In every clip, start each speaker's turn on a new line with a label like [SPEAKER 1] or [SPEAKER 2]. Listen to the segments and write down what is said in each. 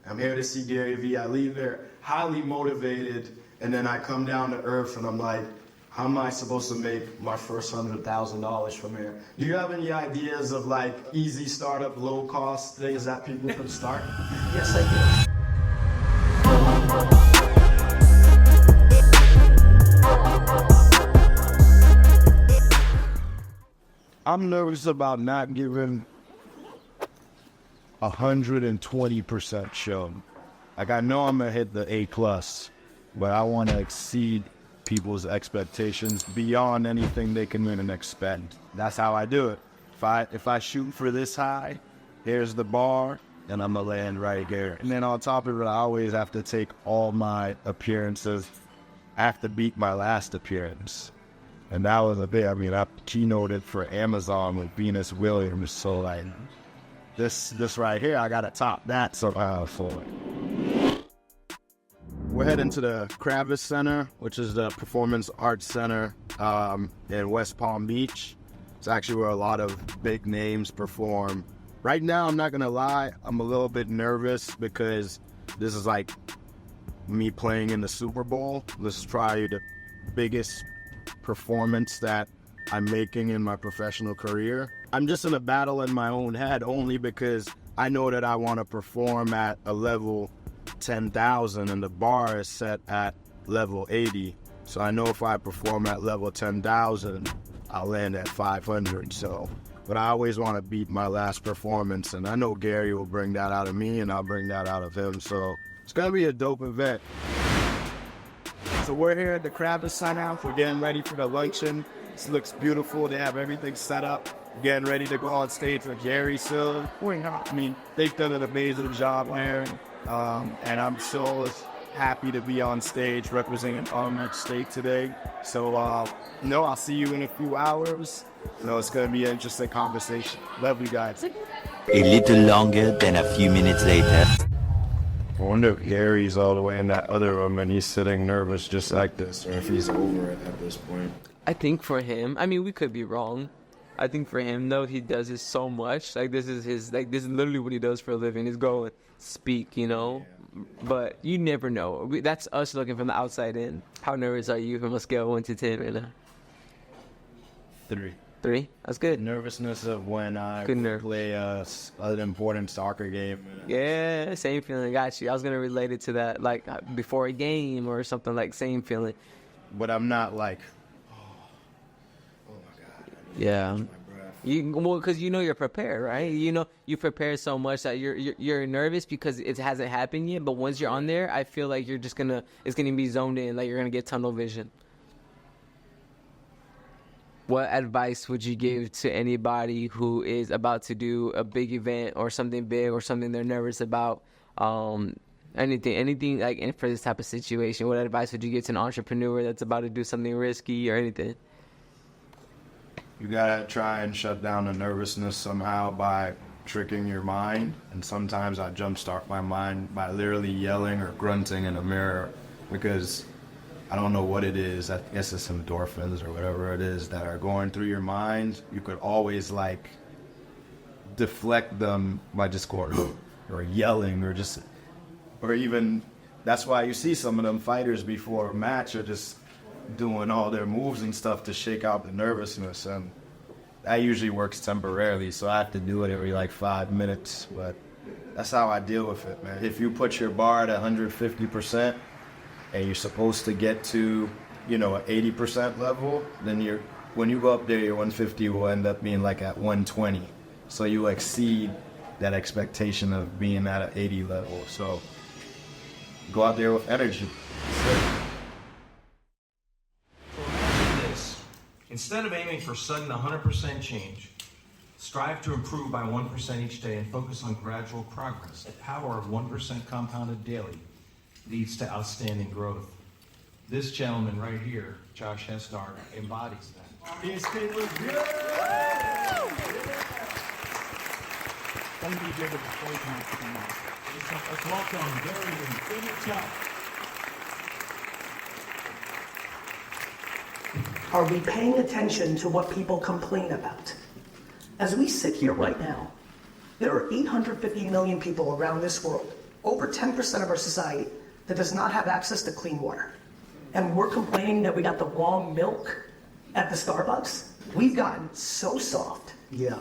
[SPEAKER 1] I'm here to see Gary Vee. I leave there highly motivated, and then I come down to earth and I'm like, how am I supposed to make my first $100,000 from here? Do you have any ideas of like easy startup, low cost things that people can start?
[SPEAKER 2] Yes, I do.
[SPEAKER 1] I'm nervous about not giving 120% show. Like I know I'm gonna hit the A+, but I want to exceed people's expectations beyond anything they can even expect. That's how I do it. If I shoot for this high, here's the bar, and I'm gonna land right here. And then on top of it, I always have to take all my appearances. I have to beat my last appearance. And that was a big, I keynoted for Amazon with Venus Williams, so like, this right here, I gotta top that somehow for it. We're heading to the Kravis Center, which is the Performance Arts Center in West Palm Beach. It's actually where a lot of big names perform. Right now, I'm not gonna lie, I'm a little bit nervous because this is like me playing in the Super Bowl. This is probably the biggest performance that I'm making in my professional career. I'm just in a battle in my own head only because I know that I want to perform at a level 10,000 and the bar is set at level 80. So I know if I perform at level 10,000, I'll land at 500. So, but I always want to beat my last performance, and I know Gary will bring that out of me and I'll bring that out of him. So it's gonna be a dope event. So we're here at the Kravis Center. We're getting ready for the luncheon. This looks beautiful. They have everything set up. Getting ready to go on stage with Gary soon. They've done an amazing job here. And I'm so happy to be on stage representing Almond State today. So, I'll see you in a few hours. It's going to be an interesting conversation. Love you guys.
[SPEAKER 3] A little longer than a few minutes later.
[SPEAKER 1] I wonder if Gary's all the way in that other room and he's sitting nervous just like this, or if he's over it at this point.
[SPEAKER 4] I think for him, we could be wrong. I think for him, though, he does this so much. This is literally what he does for a living. He's go and speak, But you never know. That's us looking from the outside in. How nervous are you from a scale of 1 to 10 right now?
[SPEAKER 1] 3.
[SPEAKER 4] 3? That's good.
[SPEAKER 1] Nervousness of when I play an important soccer game.
[SPEAKER 4] Yeah, same feeling. Got you. I was going to relate it to that, like before a game or something, like same feeling.
[SPEAKER 1] But I'm not like, oh my God.
[SPEAKER 4] Yeah. Because you're prepared, right? You prepare so much that you're nervous because it hasn't happened yet. But once you're on there, I feel like it's gonna be zoned in, like you're gonna get tunnel vision. What advice would you give to anybody who is about to do a big event or something big or something they're nervous about? Anything like for this type of situation, what advice would you give to an entrepreneur that's about to do something risky or anything?
[SPEAKER 1] You gotta try and shut down the nervousness somehow by tricking your mind. And sometimes I jumpstart my mind by literally yelling or grunting in a mirror because I don't know what it is. I guess it's endorphins or whatever it is that are going through your mind. You could always like deflect them by just going or yelling or even that's why you see some of them fighters before a match are just doing all their moves and stuff to shake out the nervousness, and that usually works temporarily, so I have to do it every like 5 minutes, but that's how I deal with it, man. If you put your bar at 150% and you're supposed to get to an 80% level, then when you go up there, your 150 will end up being like at 120, so you exceed that expectation of being at an 80 level. So go out there with energy.
[SPEAKER 5] Instead of aiming for sudden 100% change, strive to improve by 1% each day and focus on gradual progress. The power of 1% compounded daily leads to outstanding growth. This gentleman right here, Josh Esnard, embodies that.
[SPEAKER 2] These people, Thank you, David, let's welcome Gary Vee. Are we paying attention to what people complain about? As we sit here right now, there are 850 million people around this world
[SPEAKER 6] over 10% of our society that does not have access to clean water. And we're complaining that we got the wrong milk at the Starbucks. We've gotten so soft.
[SPEAKER 2] Yeah.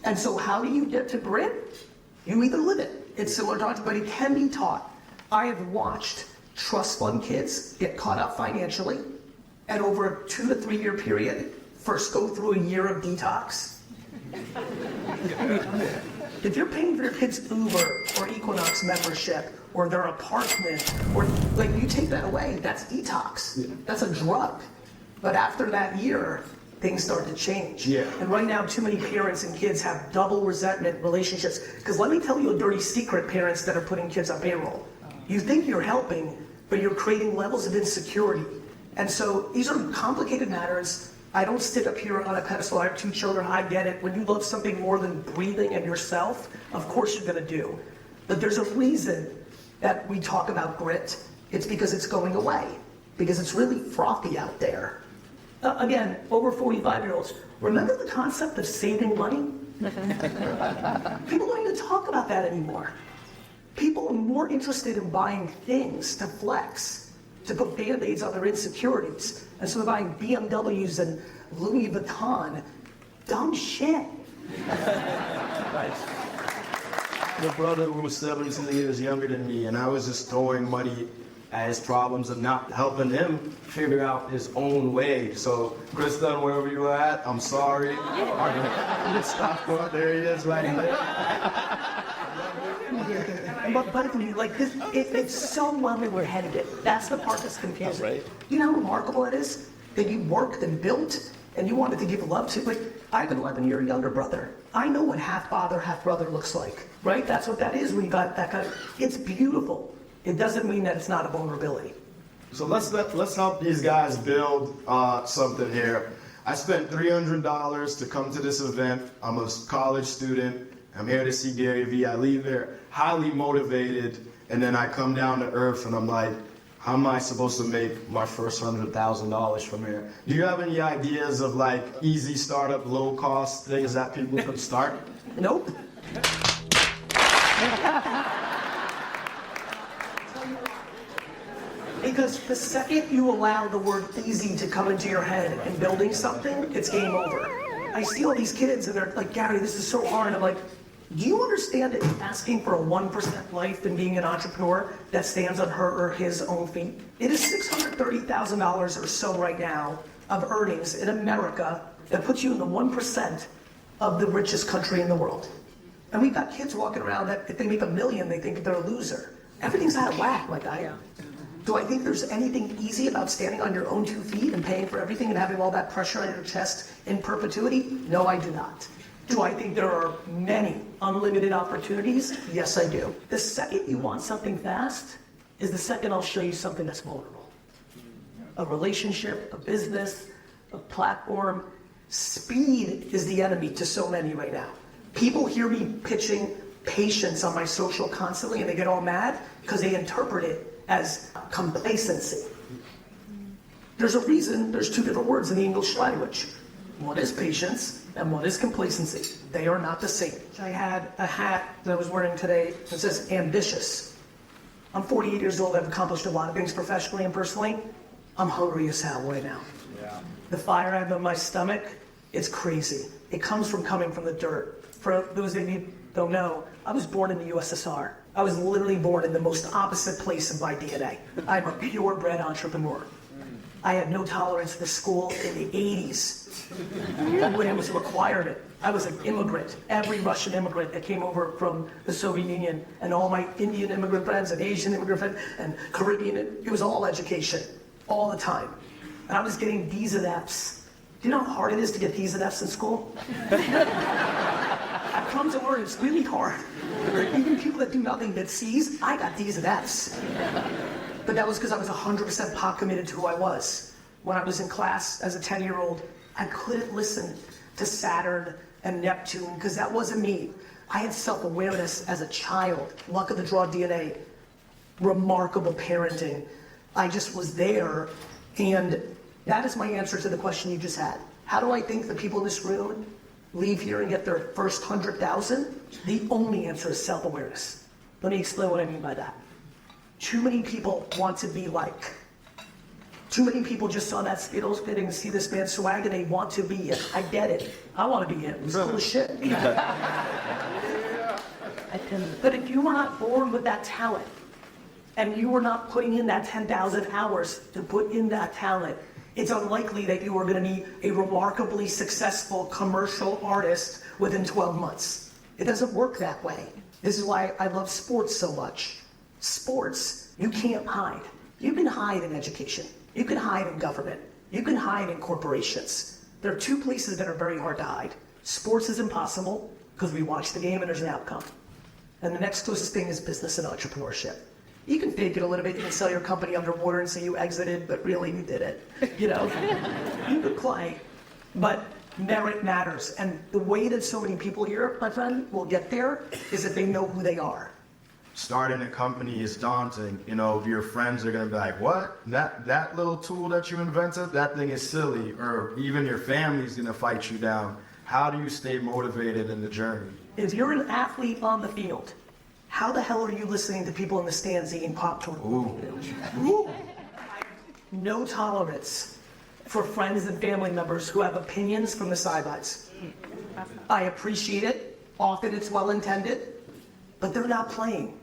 [SPEAKER 6] And so how do you get to grit? You either live it. It's similar to, but it can be taught. I have watched trust fund kids get caught up financially and over a 2 to 3 year period, first go through a year of detox. If you're paying for your kids' Uber or Equinox membership or their apartment, or like you take that away, that's detox. Yeah. That's a drug. But after that year, things start to change.
[SPEAKER 2] Yeah.
[SPEAKER 6] And right now, too many parents and kids have double resentment relationships. Because let me tell you a dirty secret, parents that are putting kids on payroll. You think you're helping, but you're creating levels of insecurity. And so these are complicated matters. I don't sit up here on a pedestal. I have 2 children. I get it. When you love something more than breathing and yourself, of course you're going to do. But there's a reason that we talk about grit. It's because it's going away. Because it's really frothy out there. Again, over 45-year-olds, remember the concept of saving money? People don't even talk about that anymore. People are more interested in buying things to flex, to put Band-Aids on their insecurities. And so they're buying BMWs and Louis Vuitton. Dumb shit.
[SPEAKER 2] My brother who was 17 years younger than me, and I was just throwing money at his problems and not helping him figure out his own way. So, Kristen, wherever you're at, I'm sorry. Stop going. There he is right there.
[SPEAKER 6] But like this, it's so well that we're headed. That's the part that's confusing.
[SPEAKER 2] Right.
[SPEAKER 6] You know how remarkable it is that you worked and built and you wanted to give love to. Like, I have an 11-year younger brother. I know what half father, half brother looks like, right? That's what that is when you got that kind of. It's beautiful. It doesn't mean that it's not a vulnerability.
[SPEAKER 2] So let's help these guys build something here. I spent $300 to come to this event. I'm a college student. I'm here to see Gary Vee. I leave there highly motivated, and then I come down to earth and I'm like, how am I supposed to make my first $100,000 from here? Do you have any ideas of like easy startup, low cost things that people could start?
[SPEAKER 6] Nope. Because the second you allow the word easy to come into your head and building something, it's game over. I see all these kids and they're like, Gary, this is so hard. I'm like, do you understand that asking for a 1% life than being an entrepreneur that stands on her or his own feet? It is $630,000 or so right now of earnings in America that puts you in the 1% of the richest country in the world. And we've got kids walking around that if they make $1 million, they think they're a loser. Everything's out of whack like I am. Do I think there's anything easy about standing on your own 2 feet and paying for everything and having all that pressure on your chest in perpetuity? No, I do not. Do I think there are many unlimited opportunities? Yes, I do. The second you want something fast is the second I'll show you something that's vulnerable. A relationship, a business, a platform. Speed is the enemy to so many right now. People hear me pitching patience on my social constantly and they get all mad because they interpret it as complacency. There's a reason there's 2 different words in the English language. One is patience and one is complacency. They are not the same. I had a hat that I was wearing today that says ambitious. I'm 48 years old. I've accomplished a lot of things professionally and personally. I'm hungry as hell right now. Yeah. The fire I have in my stomach, it's crazy. It comes from coming from the dirt. For those of you who don't know, I was born in the USSR. I was literally born in the most opposite place of my DNA. I'm a purebred entrepreneur. I had no tolerance for school in the 80s when it was a requirement. I was an immigrant. Every Russian immigrant that came over from the Soviet Union and all my Indian immigrant friends and Asian immigrant friends and Caribbean, it was all education, all the time. And I was getting D's and F's. Do you know how hard it is to get D's and F's in school? I've come to learn it's really hard. Even people that do nothing but C's, I got D's and F's. But that was because I was 100% pot committed to who I was. When I was in class as a 10-year-old, I couldn't listen to Saturn and Neptune because that wasn't me. I had self-awareness as a child, luck of the draw DNA, remarkable parenting. I just was there, and that is my answer to the question you just had. How do I think the people in this room leave here and get their first 100,000? The only answer is self-awareness. Let me explain what I mean by that. Too many people want to be like. Too many people just saw that Skittles fitting and see this man's swag and they want to be it. I get it. I want to be him. He's cool as shit. But if you were not born with that talent, and you were not putting in that 10,000 hours to put in that talent, it's unlikely that you are going to be a remarkably successful commercial artist within 12 months. It doesn't work that way. This is why I love sports so much. Sports, you can't hide. You can hide in education. You can hide in government. You can hide in corporations. There are two places that are very hard to hide. Sports is impossible because we watch the game and there's an outcome. And the next closest thing is business and entrepreneurship. You can fake it a little bit. You can sell your company underwater and say you exited, but really you did it. You know, you could play, but merit matters. And the way that so many people here, my friend, will get there is if they know who they are.
[SPEAKER 2] Starting a company is daunting. You know, your friends are going to be like, what? That little tool that you invented, that thing is silly. Or even your family's going to fight you down. How do you stay motivated in the journey? If
[SPEAKER 6] you're an athlete on the field, how the hell are you listening to people in the stands eating popcorn? Ooh. No tolerance for friends and family members who have opinions from the sidelines. I appreciate it. Often it's well-intended, but they're not playing.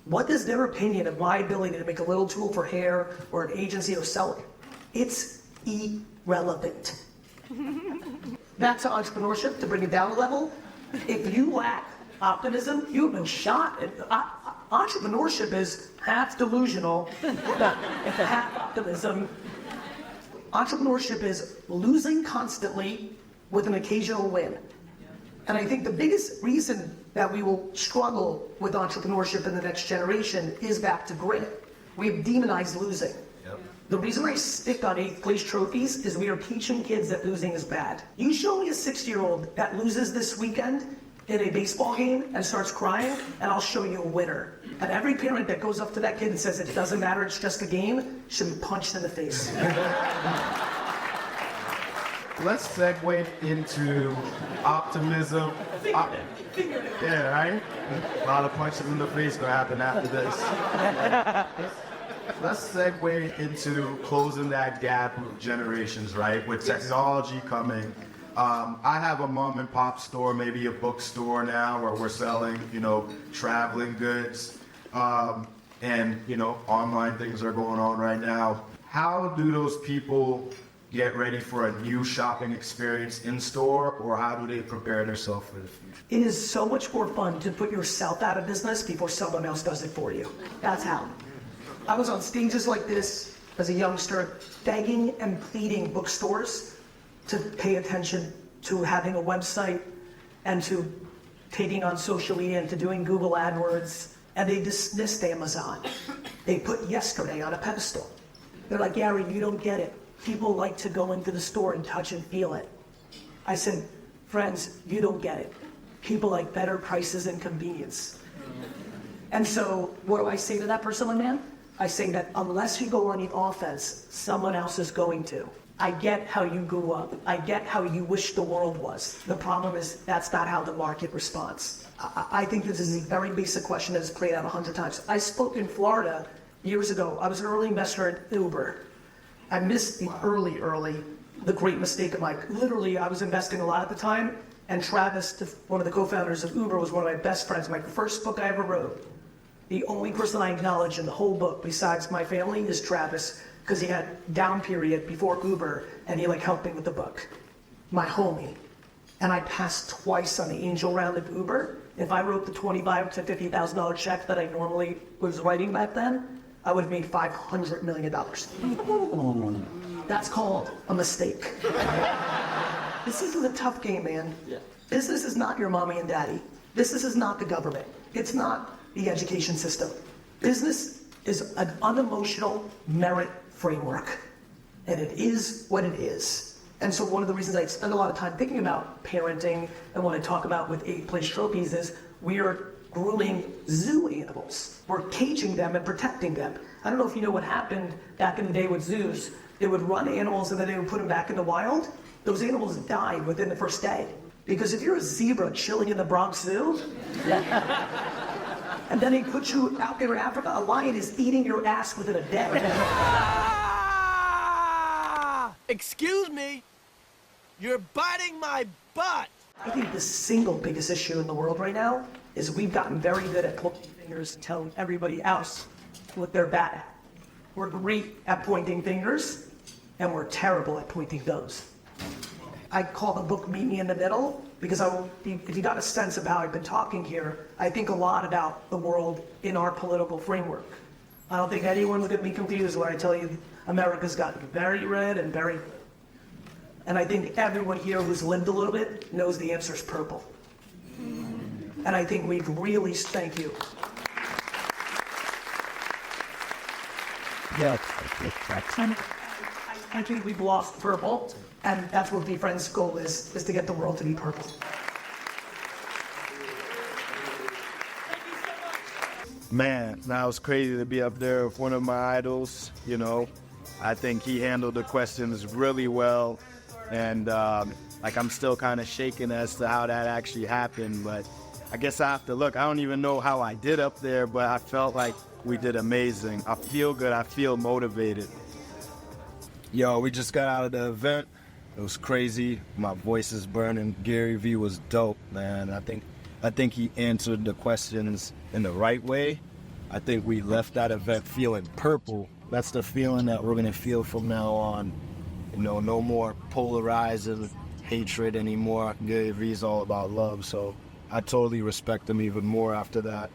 [SPEAKER 6] What is their opinion of my ability to make a little tool for hair or an agency or sell it? It's irrelevant. Back to entrepreneurship, to bring it down a level. If you lack optimism, you've been shot. Entrepreneurship is half delusional, half optimism. Entrepreneurship is losing constantly with an occasional win. And I think the biggest reason that we will struggle with entrepreneurship in the next generation is back to grit. We have demonized losing. Yep. The reason I stick on 8th place trophies is we are teaching kids that losing is bad. You show me a 6-year-old that loses this weekend in a baseball game and starts crying, and I'll show you a winner. And every parent that goes up to that kid and says it doesn't matter, it's just a game, should be punched in the face.
[SPEAKER 2] Let's segue into optimism. Yeah, right? A lot of punches in the face gonna happen after this. Let's segue into closing that gap with generations, right? With technology coming. I have a mom and pop store, maybe a bookstore now where we're selling, traveling goods. And, online things are going on right now. How do those people get ready for a new shopping experience in store, or how do they prepare themselves for the future?
[SPEAKER 6] It is so much more fun to put yourself out of business before someone else does it for you. That's how. I was on stages like this as a youngster, begging and pleading bookstores to pay attention to having a website and to taking on social media and to doing Google AdWords, and they dismissed Amazon. They put yesterday on a pedestal. They're like, Gary, you don't get it. People like to go into the store and touch and feel it. I said, friends, you don't get it. People like better prices and convenience. And so what do I say to that person, man? I say that unless you go on the offense, someone else is going to. I get how you grew up. I get how you wish the world was. The problem is that's not how the market responds. I think this is a very basic question that has played out 100 times. I spoke in Florida years ago. I was an early investor in Uber. I missed the the great mistake of my, literally I was investing a lot at the time, and Travis, one of the co-founders of Uber, was one of my best friends. My first book I ever wrote. The only person I acknowledge in the whole book besides my family is Travis, because he had down period before Uber, and he helped me with the book. My homie. And I passed twice on the angel round of Uber. If I wrote the $25,000 to $50,000 check that I normally was writing back then, I would have made $500 million. That's called a mistake. This isn't a tough game, man. Yeah. Business is not your mommy and daddy. Business is not the government. It's not the education system. Business is an unemotional merit framework. And it is what it is. And so one of the reasons I spend a lot of time thinking about parenting and what I talk about with 8th place trophies is we are grooming zoo animals. We're caging them and protecting them. I don't know if you know what happened back in the day with zoos. They would run animals and then they would put them back in the wild. Those animals died within the first day. Because if you're a zebra chilling in the Bronx Zoo, And then he puts you out there in Africa, a lion is eating your ass within a day.
[SPEAKER 7] Excuse me, you're biting my butt.
[SPEAKER 6] I think the single biggest issue in the world right now is we've gotten very good at pointing fingers and telling everybody else what they're bad at. We're great at pointing fingers, and we're terrible at pointing toes. I call the book Meet Me in the Middle, because if you got a sense of how I've been talking here, I think a lot about the world in our political framework. I don't think anyone's going to be confused when I tell you America's gotten very red and very... And I think everyone here who's lived a little bit knows the answer is purple. And I think we've really... Thank you.
[SPEAKER 8] Yeah.
[SPEAKER 6] I think we've lost purple, and that's what Be Friends' goal is to get the world to be purple.
[SPEAKER 1] Man, that was crazy to be up there with one of my idols, you know. I think he handled the questions really well, and like I'm still kind of shaken as to how that actually happened, but I guess I have to look. I don't even know how I did up there, but I felt like we did amazing. I feel good. I feel motivated. Yo, we just got out of the event. It was crazy. My voice is burning. Gary Vee was dope, man. I think he answered the questions in the right way. I think we left that event feeling purple. That's the feeling that we're gonna feel from now on. You know, no more polarizing hatred anymore. Gary Vee's all about love, so I totally respect him even more after that.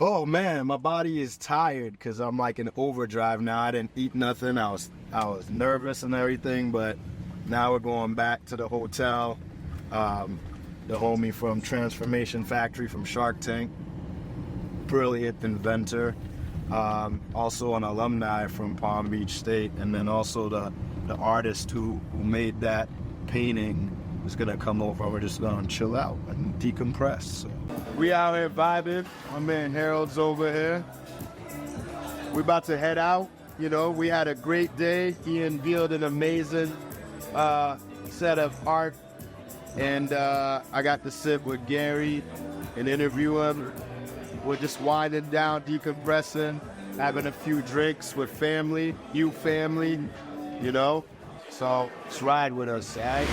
[SPEAKER 1] Oh man, my body is tired because I'm like in overdrive now. I didn't eat nothing. I was nervous and everything, but now we're going back to the hotel. The homie from Transformation Factory from Shark Tank, brilliant inventor. Also an alumni from Palm Beach State, and then also the artist who made that painting is gonna come over. We're just gonna chill out and decompress. So. We out here vibing. My man Harold's over here. We're about to head out. You know, we had a great day. He unveiled an amazing set of art, and I got to sit with Gary and interview him. We're just winding down, decompressing, having a few drinks with family, you family, you know. So just ride with us, all right?